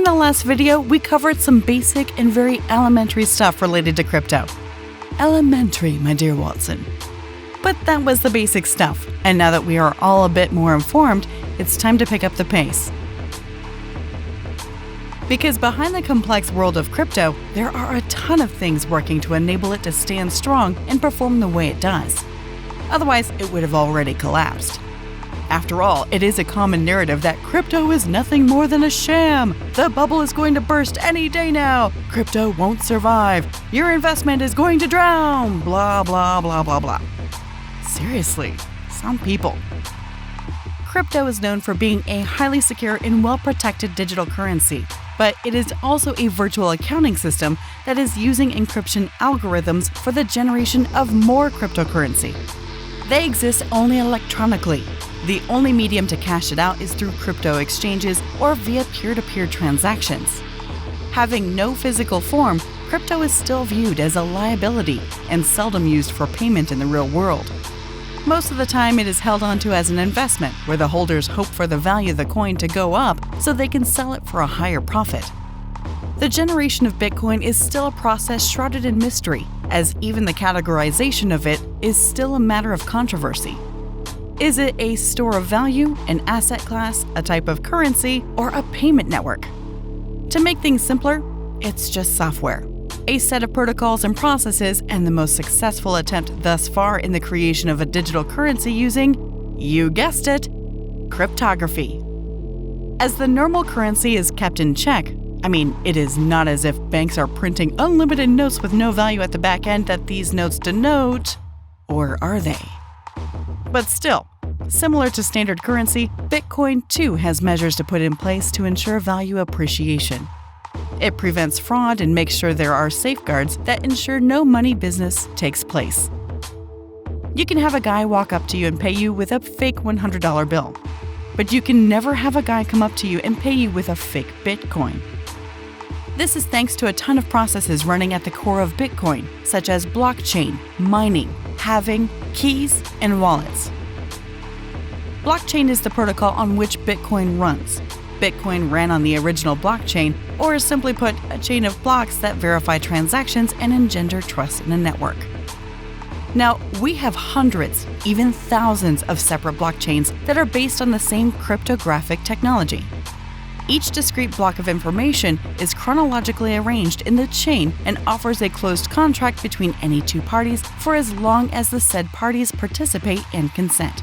In the last video, we covered some basic and very elementary stuff related to crypto. Elementary, my dear Watson. But that was the basic stuff, and now that we are all a bit more informed, it's time to pick up the pace. Because behind the complex world of crypto, there are a ton of things working to enable it to stand strong and perform the way it does. Otherwise, it would have already collapsed. After all, it is a common narrative that crypto is nothing more than a sham. The bubble is going to burst any day now. Crypto won't survive. Your investment is going to drown. Blah, blah, blah, blah, blah. Seriously, some people. Crypto is known for being a highly secure and well-protected digital currency, but it is also a virtual accounting system that is using encryption algorithms for the generation of more cryptocurrency. They exist only electronically. The only medium to cash it out is through crypto exchanges or via peer-to-peer transactions. Having no physical form, crypto is still viewed as a liability and seldom used for payment in the real world. Most of the time, it is held onto as an investment, where the holders hope for the value of the coin to go up so they can sell it for a higher profit. The generation of Bitcoin is still a process shrouded in mystery, as even the categorization of it is still a matter of controversy. Is it a store of value, an asset class, a type of currency, or a payment network? To make things simpler, it's just software. A set of protocols and processes, and the most successful attempt thus far in the creation of a digital currency using, you guessed it, cryptography. As the normal currency is kept in check, it is not as if banks are printing unlimited notes with no value at the back end that these notes denote, or are they? But still, similar to standard currency, Bitcoin too has measures to put in place to ensure value appreciation. It prevents fraud and makes sure there are safeguards that ensure no money business takes place. You can have a guy walk up to you and pay you with a fake $100 bill, but you can never have a guy come up to you and pay you with a fake Bitcoin. This is thanks to a ton of processes running at the core of Bitcoin, such as blockchain, mining, halving, keys, and wallets. Blockchain is the protocol on which Bitcoin runs. Bitcoin ran on the original blockchain, or simply put, a chain of blocks that verify transactions and engender trust in a network. Now, we have hundreds, even thousands of separate blockchains that are based on the same cryptographic technology. Each discrete block of information is chronologically arranged in the chain and offers a closed contract between any two parties for as long as the said parties participate and consent.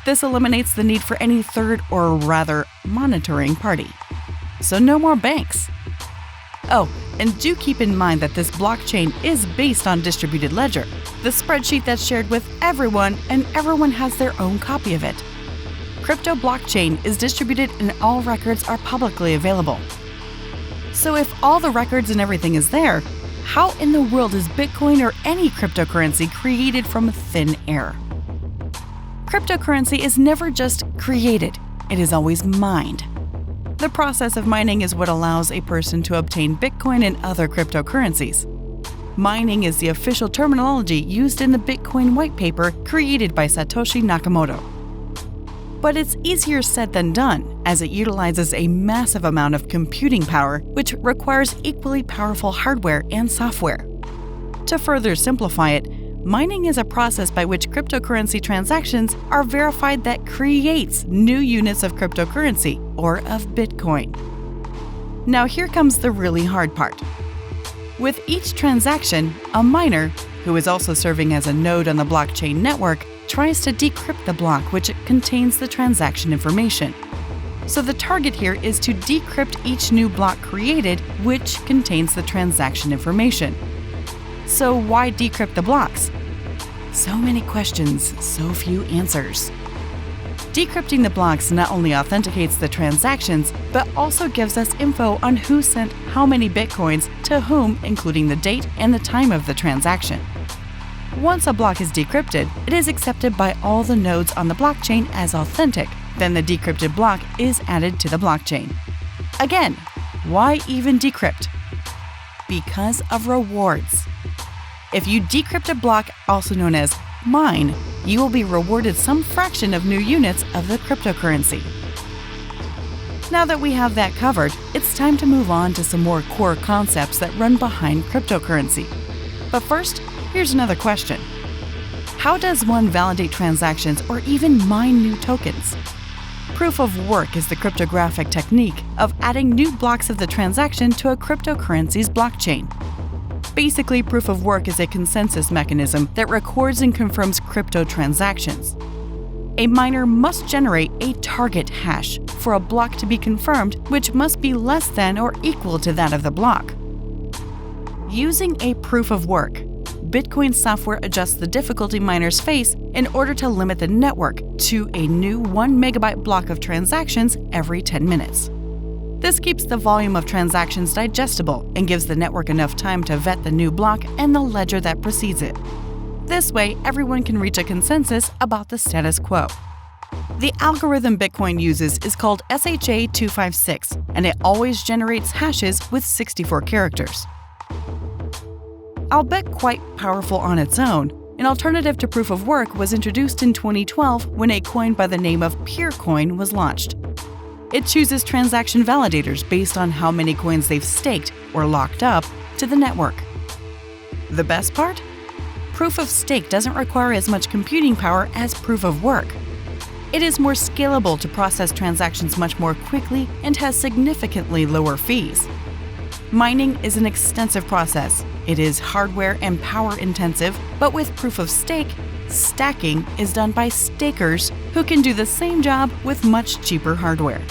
This eliminates the need for any third, or rather, monitoring party. So no more banks. Oh, and do keep in mind that this blockchain is based on distributed ledger, the spreadsheet that's shared with everyone, and everyone has their own copy of it. Crypto blockchain is distributed and all records are publicly available. So if all the records and everything is there, how in the world is Bitcoin or any cryptocurrency created from thin air? Cryptocurrency is never just created, it is always mined. The process of mining is what allows a person to obtain Bitcoin and other cryptocurrencies. Mining is the official terminology used in the Bitcoin white paper created by Satoshi Nakamoto. But it's easier said than done, as it utilizes a massive amount of computing power, which requires equally powerful hardware and software. To further simplify it, mining is a process by which cryptocurrency transactions are verified that creates new units of cryptocurrency, or of Bitcoin. Now here comes the really hard part. With each transaction, a miner, who is also serving as a node on the blockchain network, tries to decrypt the block which contains the transaction information. So the target here is to decrypt each new block created which contains the transaction information. So why decrypt the blocks? So many questions, so few answers. Decrypting the blocks not only authenticates the transactions, but also gives us info on who sent how many bitcoins to whom, including the date and the time of the transaction. Once a block is decrypted, it is accepted by all the nodes on the blockchain as authentic. Then the decrypted block is added to the blockchain. Again, why even decrypt? Because of rewards. If you decrypt a block, also known as mine, you will be rewarded some fraction of new units of the cryptocurrency. Now that we have that covered, it's time to move on to some more core concepts that run behind cryptocurrency. But first, here's another question. How does one validate transactions or even mine new tokens? Proof of work is the cryptographic technique of adding new blocks of the transaction to a cryptocurrency's blockchain. Basically, proof of work is a consensus mechanism that records and confirms crypto transactions. A miner must generate a target hash for a block to be confirmed, which must be less than or equal to that of the block. Using a proof of work, Bitcoin software adjusts the difficulty miners face in order to limit the network to a new 1 megabyte block of transactions every 10 minutes. This keeps the volume of transactions digestible and gives the network enough time to vet the new block and the ledger that precedes it. This way, everyone can reach a consensus about the status quo. The algorithm Bitcoin uses is called SHA-256, and it always generates hashes with 64 characters. Albeit quite powerful on its own, an alternative to proof of work was introduced in 2012 when a coin by the name of Peercoin was launched. It chooses transaction validators based on how many coins they've staked or locked up to the network. The best part? Proof of stake doesn't require as much computing power as proof of work. It is more scalable to process transactions much more quickly and has significantly lower fees. Mining is an extensive process. It is hardware and power intensive, but with proof of stake, stacking is done by stakers who can do the same job with much cheaper hardware.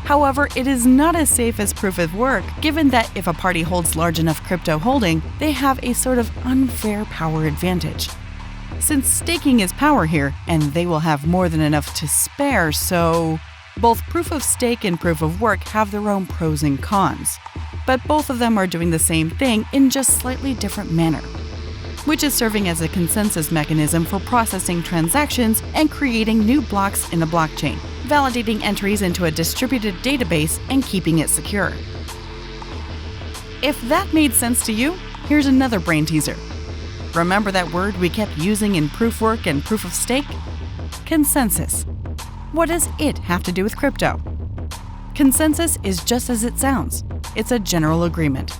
However, it is not as safe as proof of work, given that if a party holds large enough crypto holding, they have a sort of unfair power advantage. Since staking is power here, and they will have more than enough to spare, so both proof of stake and proof of work have their own pros and cons. But both of them are doing the same thing in just slightly different manner, which is serving as a consensus mechanism for processing transactions and creating new blocks in a blockchain, validating entries into a distributed database and keeping it secure. If that made sense to you, here's another brain teaser. Remember that word we kept using in proof work and proof of stake? Consensus. What does it have to do with crypto? Consensus is just as it sounds. It's a general agreement.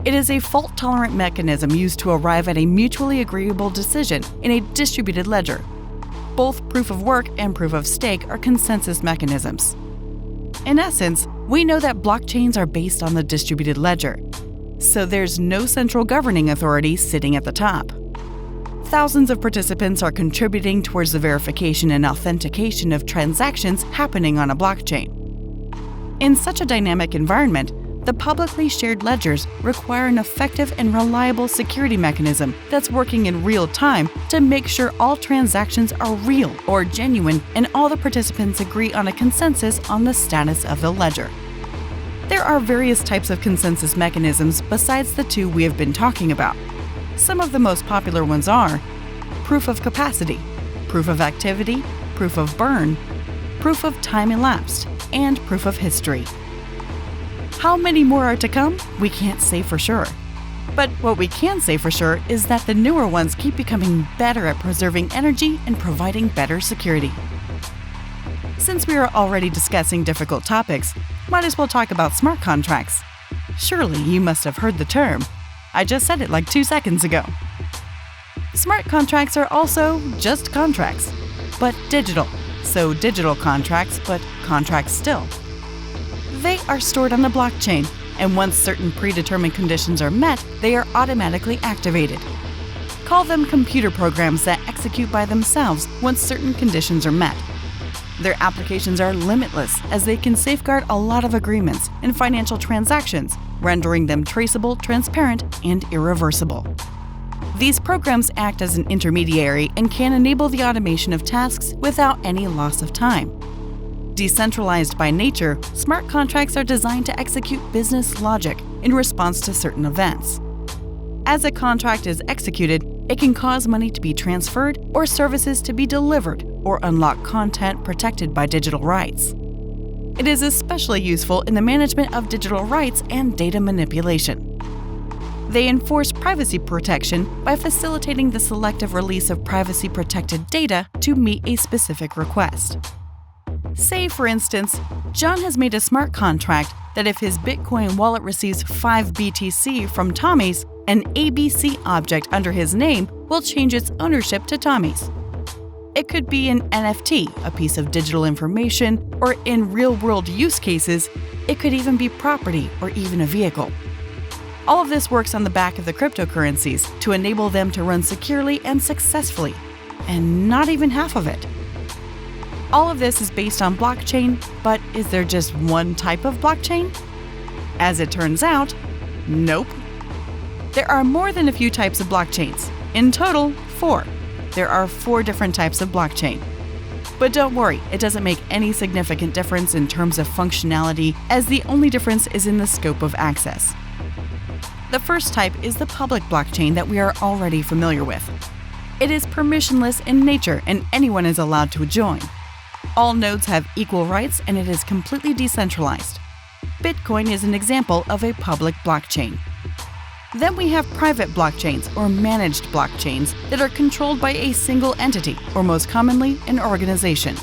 It is a fault-tolerant mechanism used to arrive at a mutually agreeable decision in a distributed ledger. Both proof of work and proof of stake are consensus mechanisms. In essence, we know that blockchains are based on the distributed ledger, so there's no central governing authority sitting at the top. Thousands of participants are contributing towards the verification and authentication of transactions happening on a blockchain. In such a dynamic environment, the publicly shared ledgers require an effective and reliable security mechanism that's working in real time to make sure all transactions are real or genuine and all the participants agree on a consensus on the status of the ledger. There are various types of consensus mechanisms besides the two we have been talking about. Some of the most popular ones are proof of capacity, proof of activity, proof of burn, proof of time elapsed, and proof of history. How many more are to come? We can't say for sure. But what we can say for sure is that the newer ones keep becoming better at preserving energy and providing better security. Since we are already discussing difficult topics, might as well talk about smart contracts. Surely you must have heard the term. I just said it like 2 seconds ago. Smart contracts are also just contracts, but digital. So digital contracts, but contracts still. They are stored on the blockchain, and once certain predetermined conditions are met, they are automatically activated. Call them computer programs that execute by themselves once certain conditions are met. Their applications are limitless as they can safeguard a lot of agreements and financial transactions, rendering them traceable, transparent, and irreversible. These programs act as an intermediary and can enable the automation of tasks without any loss of time. Decentralized by nature, smart contracts are designed to execute business logic in response to certain events. As a contract is executed, it can cause money to be transferred or services to be delivered or unlock content protected by digital rights. It is especially useful in the management of digital rights and data manipulation. They enforce privacy protection by facilitating the selective release of privacy-protected data to meet a specific request. Say, for instance, John has made a smart contract that if his Bitcoin wallet receives 5 BTC from Tommy's, an ABC object under his name will change its ownership to Tommy's. It could be an NFT, a piece of digital information, or in real-world use cases, it could even be property or even a vehicle. All of this works on the back of the cryptocurrencies to enable them to run securely and successfully, and not even half of it. All of this is based on blockchain, but is there just one type of blockchain? As it turns out, nope. There are more than a few types of blockchains. In total, 4. There are 4 different types of blockchain. But don't worry, it doesn't make any significant difference in terms of functionality, as the only difference is in the scope of access. The first type is the public blockchain that we are already familiar with. It is permissionless in nature and anyone is allowed to join. All nodes have equal rights and it is completely decentralized. Bitcoin is an example of a public blockchain. Then we have private blockchains or managed blockchains that are controlled by a single entity, or most commonly, an organization.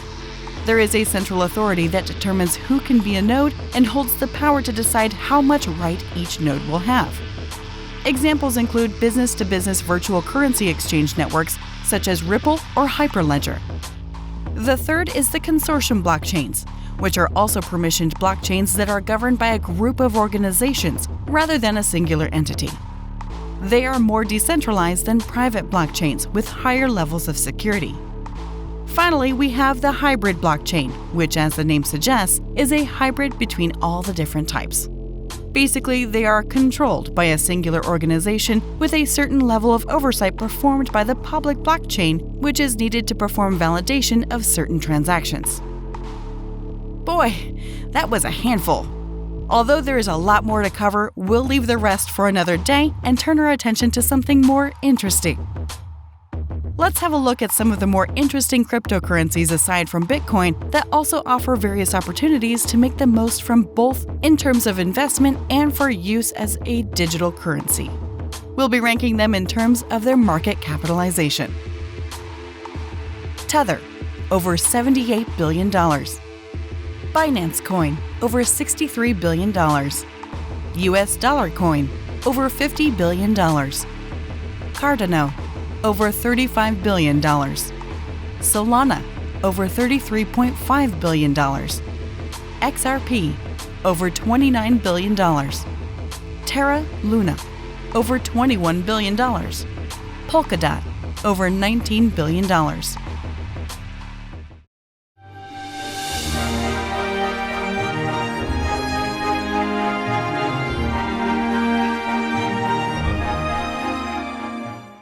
There is a central authority that determines who can be a node and holds the power to decide how much right each node will have. Examples include business-to-business virtual currency exchange networks such as Ripple or Hyperledger. The third is the consortium blockchains, which are also permissioned blockchains that are governed by a group of organizations rather than a singular entity. They are more decentralized than private blockchains with higher levels of security. Finally, we have the hybrid blockchain, which, as the name suggests, is a hybrid between all the different types. Basically, they are controlled by a singular organization with a certain level of oversight performed by the public blockchain, which is needed to perform validation of certain transactions. Boy, that was a handful. Although there is a lot more to cover, we'll leave the rest for another day and turn our attention to something more interesting. Let's have a look at some of the more interesting cryptocurrencies aside from Bitcoin that also offer various opportunities to make the most from both in terms of investment and for use as a digital currency. We'll be ranking them in terms of their market capitalization. Tether, over $78 billion. Binance Coin, over $63 billion. US Dollar Coin, over $50 billion. Cardano, over $35 billion. Solana, over $33.5 billion. XRP, over $29 billion. Terra Luna, over $21 billion. Polkadot, over $19 billion.